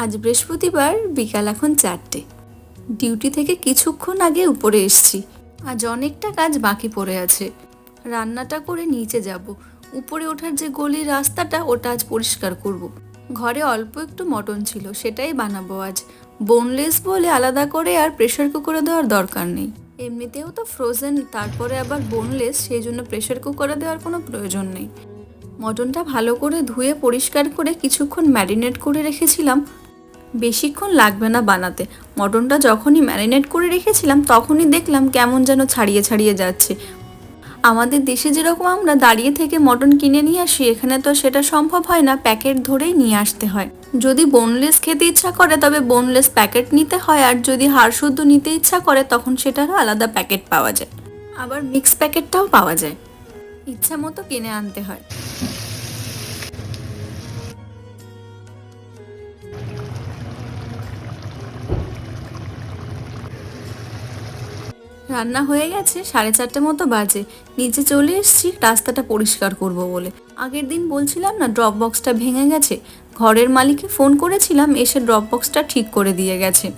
আজ বৃহস্পতিবার বিকাল এখন 4টে। ডিউটি থেকে কিছুক্ষণ আগে উপরে এসছি। আজ অনেকটা কাজ বাকি পড়ে আছে। রান্নাটা করে নিচে যাব। উপরে ওঠার যে গলির রাস্তাটা ওটা আজ পরিষ্কার করব। ঘরে অল্প একটু মটন ছিল, সেটাই বানাবো আজ। বোনলেস বলে আলাদা করে আর প্রেশার কুকারে দেওয়ার দরকার নেই। এমনিতেও তো ফ্রোজেন, তারপরে আবার বোনলেস, সেই জন্য প্রেশার কুকারে দেওয়ার কোনো প্রয়োজন নেই। মটনটা ভালো করে ধুয়ে পরিষ্কার করে কিছুক্ষণ ম্যারিনেট করে রেখেছিলাম। বেশিক্ষণ লাগবে না বানাতে। মটনটা যখনই ম্যারিনেট করে রেখেছিলাম তখনই দেখলাম কেমন যেন ছাড়িয়ে ছাড়িয়ে যাচ্ছে। আমাদের দেশে যেরকম আমরা দাঁড়িয়ে থেকে মটন কিনে নিয়ে আসি, এখানে তো সেটা সম্ভব হয় না, প্যাকেট ধরেই নিয়ে আসতে হয়। যদি বোনলেস খেতে ইচ্ছা করে তবে বোনলেস প্যাকেট নিতে হয়, আর যদি হাড় শুদ্ধ নিতে ইচ্ছা করে তখন সেটারও আলাদা প্যাকেট পাওয়া যায়। আবার মিক্স প্যাকেটটাও পাওয়া যায়, ইচ্ছা মতো কিনে আনতে হয়। রান্না হয়ে গেছে, 4:30 মতো বাজে। নিচে চলে এসেছি রাস্তাটা পরিষ্কার করব বলে। আগের দিন বলছিলাম না ড্রপ বক্সটা ভেঙে গেছে, ঘরের মালিককে ফোন করেছিলাম, এসে ড্রপ বক্সটা ঠিক করে দিয়ে গেছে।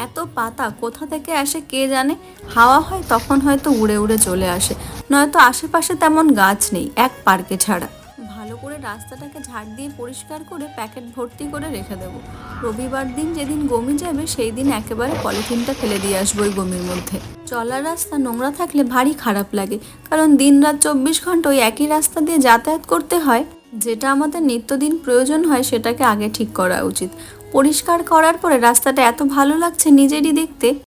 এত পাতা কোথা থেকে আসে কে জানে। হাওয়া হয় তখন হয়তো উড়ে উড়ে চলে আসে, নয়তো আশেপাশে তেমন গাছ নেই এক পার্কে ছাড়া। ভালো করে রাস্তাটাকে ঝাড় দিয়ে পরিষ্কার করে প্যাকেট ভর্তি করে রেখে দেবো। রবিবার দিন যেদিন গমি যাবে সেই দিন একেবারে পলিথিনটা ফেলে দিয়ে আসবো ওই গমির মধ্যে। চলার রাস্তা নোংরা থাকলে ভারী খারাপ লাগে, কারণ দিনরাত 24 ঘন্টা ওই একই রাস্তা দিয়ে যাতায়াত করতে হয়। যেটা আমাদের নিত্যদিন প্রয়োজন হয় সেটাকে আগে ঠিক করা উচিত। পরিষ্কার করার পরে রাস্তাটা এত ভালো লাগছে নিজেরই দেখতে।